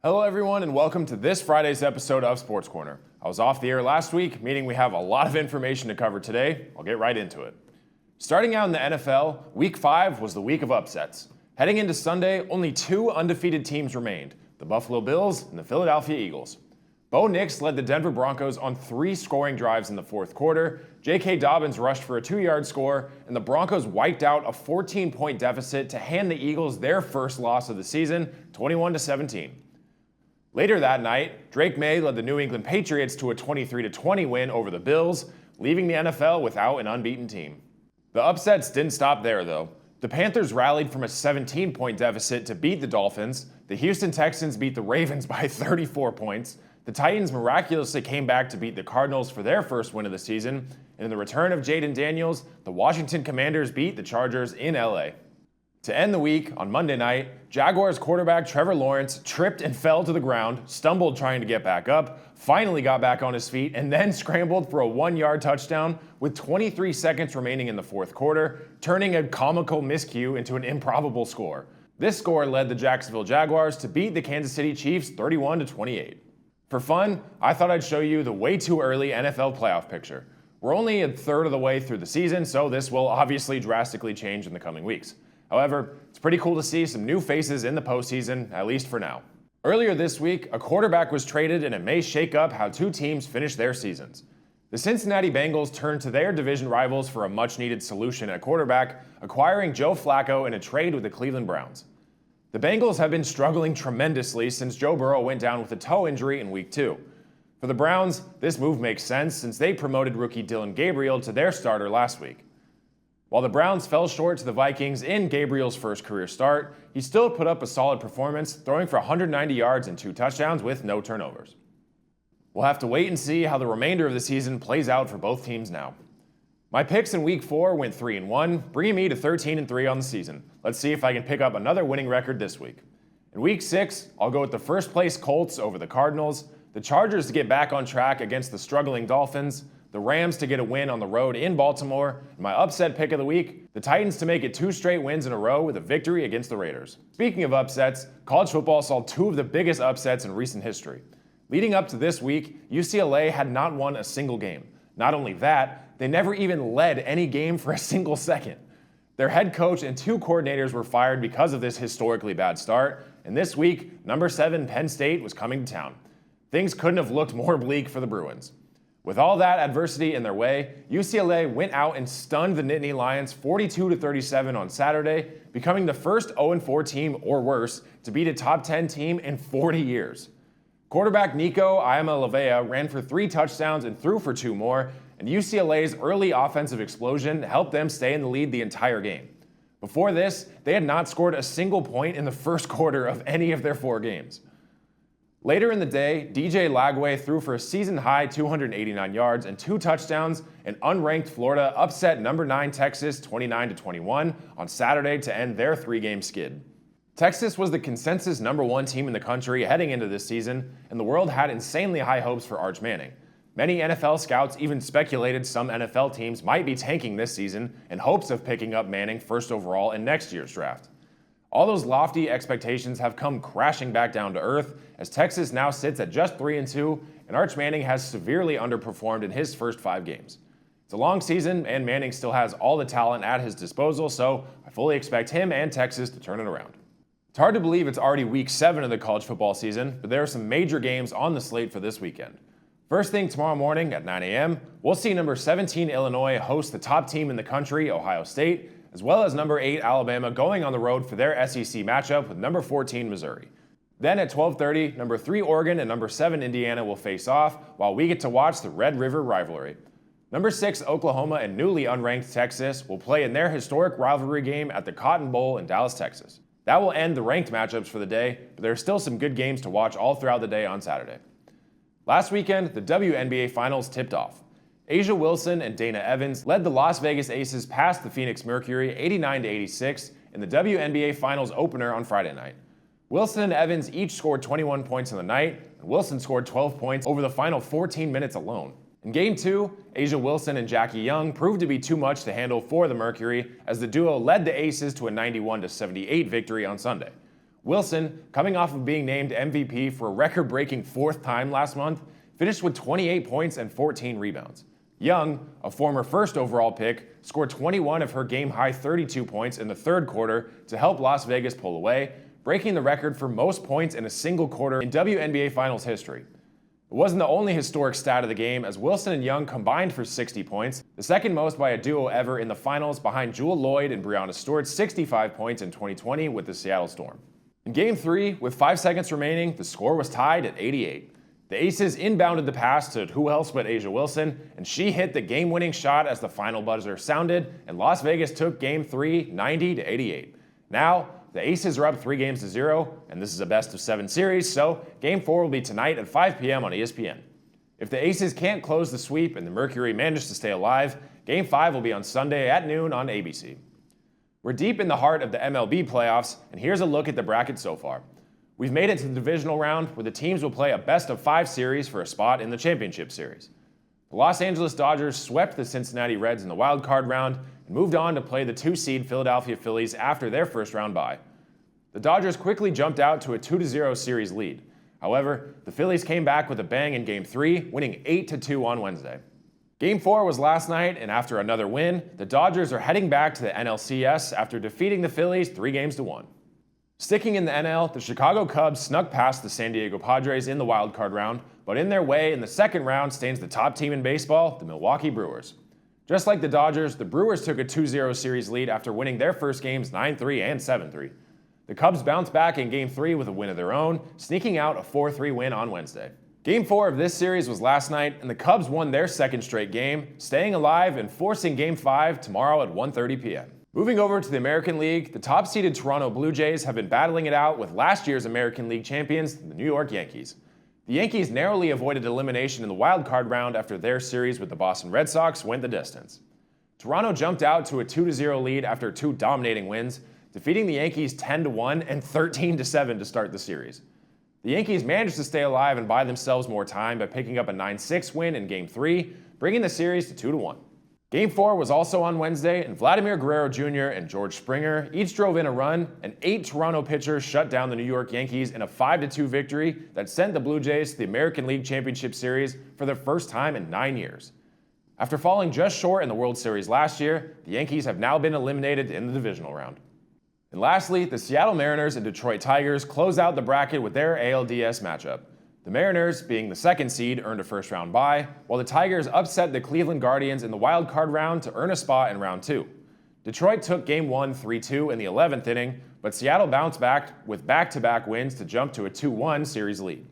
Hello everyone and welcome to this Friday's episode of Sports Corner. I was off the air last week, meaning we have a lot of information to cover today. I'll get right into it. Starting out in the NFL, Week 5 was the week of upsets. Heading into Sunday, only two undefeated teams remained, the Buffalo Bills and the Philadelphia Eagles. Bo Nix led the Denver Broncos on 3 scoring drives in the fourth quarter, J.K. Dobbins rushed for a 2-yard score, and the Broncos wiped out a 14-point deficit to hand the Eagles their first loss of the season, 21-17. Later that night, Drake May led the New England Patriots to a 23-20 win over the Bills, leaving the NFL without an unbeaten team. The upsets didn't stop there, though. The Panthers rallied from a 17-point deficit to beat the Dolphins, the Houston Texans beat the Ravens by 34 points, the Titans miraculously came back to beat the Cardinals for their first win of the season, and in the return of Jaden Daniels, the Washington Commanders beat the Chargers in LA. To end the week, on Monday night, Jaguars quarterback Trevor Lawrence tripped and fell to the ground, stumbled trying to get back up, finally got back on his feet, and then scrambled for a 1-yard touchdown with 23 seconds remaining in the fourth quarter, turning a comical miscue into an improbable score. This score led the Jacksonville Jaguars to beat the Kansas City Chiefs 31-28. For fun, I thought I'd show you the way too early NFL playoff picture. We're only a third of the way through the season, so this will obviously drastically change in the coming weeks. However, it's pretty cool to see some new faces in the postseason, at least for now. Earlier this week, a quarterback was traded and it may shake up how two teams finish their seasons. The Cincinnati Bengals turned to their division rivals for a much-needed solution at quarterback, acquiring Joe Flacco in a trade with the Cleveland Browns. The Bengals have been struggling tremendously since Joe Burrow went down with a toe injury in Week 2. For the Browns, this move makes sense since they promoted rookie Dillon Gabriel to their starter last week. While the Browns fell short to the Vikings in Gabriel's first career start, he still put up a solid performance, throwing for 190 yards and 2 touchdowns with no turnovers. We'll have to wait and see how the remainder of the season plays out for both teams now. My picks in Week 4 went 3-1, bringing me to 13-3 on the season. Let's see if I can pick up another winning record this week. In Week 6, I'll go with the first place Colts over the Cardinals, the Chargers to get back on track against the struggling Dolphins, the Rams to get a win on the road in Baltimore, and my upset pick of the week, the Titans to make it 2 straight wins in a row with a victory against the Raiders. Speaking of upsets, college football saw 2 of the biggest upsets in recent history. Leading up to this week, UCLA had not won a single game. Not only that, they never even led any game for a single second. Their head coach and 2 coordinators were fired because of this historically bad start, and this week, number 7 Penn State was coming to town. Things couldn't have looked more bleak for the Bruins. With all that adversity in their way, UCLA went out and stunned the Nittany Lions 42-37 on Saturday, becoming the first 0-4 team or worse to beat a top 10 team in 40 years. Quarterback Nico Iamaleava ran for 3 touchdowns and threw for 2 more, and UCLA's early offensive explosion helped them stay in the lead the entire game. Before this, they had not scored a single point in the first quarter of any of their 4 games. Later in the day, DJ Lagway threw for a season-high 289 yards and 2 touchdowns, and unranked Florida upset number 9 Texas 29-21 on Saturday to end their 3-game skid. Texas was the consensus number 1 team in the country heading into this season, and the world had insanely high hopes for Arch Manning. Many NFL scouts even speculated some NFL teams might be tanking this season in hopes of picking up Manning first overall in next year's draft. All those lofty expectations have come crashing back down to earth as Texas now sits at just 3-2, and Arch Manning has severely underperformed in his first 5 games. It's a long season, and Manning still has all the talent at his disposal, so I fully expect him and Texas to turn it around. It's hard to believe it's already Week 7 of the college football season, but there are some major games on the slate for this weekend. First thing tomorrow morning at 9 a.m., we'll see number 17 Illinois host the top team in the country, Ohio State, as well as number 8 Alabama going on the road for their SEC matchup with number 14 Missouri. Then at 12:30, number 3 Oregon and number 7 Indiana will face off, while we get to watch the Red River rivalry. Number 6 Oklahoma and newly unranked Texas will play in their historic rivalry game at the Cotton Bowl in Dallas, Texas. That will end the ranked matchups for the day, but there are still some good games to watch all throughout the day on Saturday. Last weekend, the WNBA Finals tipped off. Asia Wilson and Dana Evans led the Las Vegas Aces past the Phoenix Mercury 89-86 in the WNBA Finals opener on Friday night. Wilson and Evans each scored 21 points in the night, and Wilson scored 12 points over the final 14 minutes alone. In Game 2, Asia Wilson and Jackie Young proved to be too much to handle for the Mercury as the duo led the Aces to a 91-78 victory on Sunday. Wilson, coming off of being named MVP for a record-breaking 4th time last month, finished with 28 points and 14 rebounds. Young, a former first overall pick, scored 21 of her game-high 32 points in the 3rd quarter to help Las Vegas pull away, breaking the record for most points in a single quarter in WNBA Finals history. It wasn't the only historic stat of the game, as Wilson and Young combined for 60 points, the second most by a duo ever in the finals behind Jewel Lloyd and Breanna Stewart's 65 points in 2020 with the Seattle Storm. In Game 3, with 5 seconds remaining, the score was tied at 88. The Aces inbounded the pass to who else but A'ja Wilson, and she hit the game-winning shot as the final buzzer sounded, and Las Vegas took Game 3 90-88. Now, the Aces are up 3-0, and this is a best-of-7 series, so Game 4 will be tonight at 5 p.m. on ESPN. If the Aces can't close the sweep and the Mercury manage to stay alive, Game 5 will be on Sunday at noon on ABC. We're deep in the heart of the MLB playoffs, and here's a look at the bracket so far. We've made it to the divisional round, where the teams will play a best-of-5 series for a spot in the championship series. The Los Angeles Dodgers swept the Cincinnati Reds in the wild card round and moved on to play the 2-seed Philadelphia Phillies after their first-round bye. The Dodgers quickly jumped out to a 2-0 series lead. However, the Phillies came back with a bang in Game 3, winning 8-2 on Wednesday. Game 4 was last night, and after another win, the Dodgers are heading back to the NLCS after defeating the Phillies 3-1. Sticking in the NL, the Chicago Cubs snuck past the San Diego Padres in the wildcard round, but in their way in the second round stands the top team in baseball, the Milwaukee Brewers. Just like the Dodgers, the Brewers took a 2-0 series lead after winning their first games 9-3 and 7-3. The Cubs bounced back in Game 3 with a win of their own, sneaking out a 4-3 win on Wednesday. Game 4 of this series was last night, and the Cubs won their second straight game, staying alive and forcing Game 5 tomorrow at 1:30 p.m. Moving over to the American League, the top-seeded Toronto Blue Jays have been battling it out with last year's American League champions, the New York Yankees. The Yankees narrowly avoided elimination in the wild-card round after their series with the Boston Red Sox went the distance. Toronto jumped out to a 2-0 lead after 2 dominating wins, defeating the Yankees 10-1 and 13-7 to start the series. The Yankees managed to stay alive and buy themselves more time by picking up a 9-6 win in Game 3, bringing the series to 2-1. Game 4 was also on Wednesday, and Vladimir Guerrero Jr. and George Springer each drove in a run, and 8 Toronto pitchers shut down the New York Yankees in a 5-2 victory that sent the Blue Jays to the American League Championship Series for the first time in 9 years. After falling just short in the World Series last year, the Yankees have now been eliminated in the divisional round. And lastly, the Seattle Mariners and Detroit Tigers close out the bracket with their ALDS matchup. The Mariners, being the 2nd seed, earned a first-round bye, while the Tigers upset the Cleveland Guardians in the wild-card round to earn a spot in Round 2. Detroit took Game 1 3-2 in the 11th inning, but Seattle bounced back with back-to-back wins to jump to a 2-1 series lead.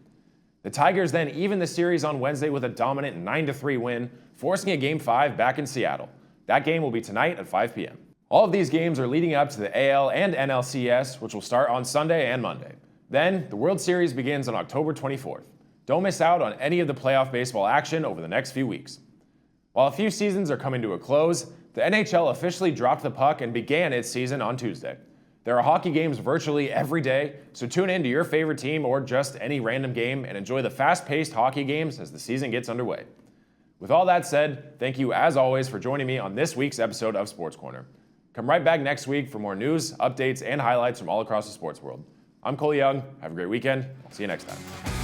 The Tigers then evened the series on Wednesday with a dominant 9-3 win, forcing a Game 5 back in Seattle. That game will be tonight at 5 p.m. All of these games are leading up to the AL and NLCS, which will start on Sunday and Monday. Then, the World Series begins on October 24th. Don't miss out on any of the playoff baseball action over the next few weeks. While a few seasons are coming to a close, the NHL officially dropped the puck and began its season on Tuesday. There are hockey games virtually every day, so tune in to your favorite team or just any random game and enjoy the fast-paced hockey games as the season gets underway. With all that said, thank you as always for joining me on this week's episode of Sports Corner. Come right back next week for more news, updates, and highlights from all across the sports world. I'm Cole Young. Have a great weekend. I'll see you next time.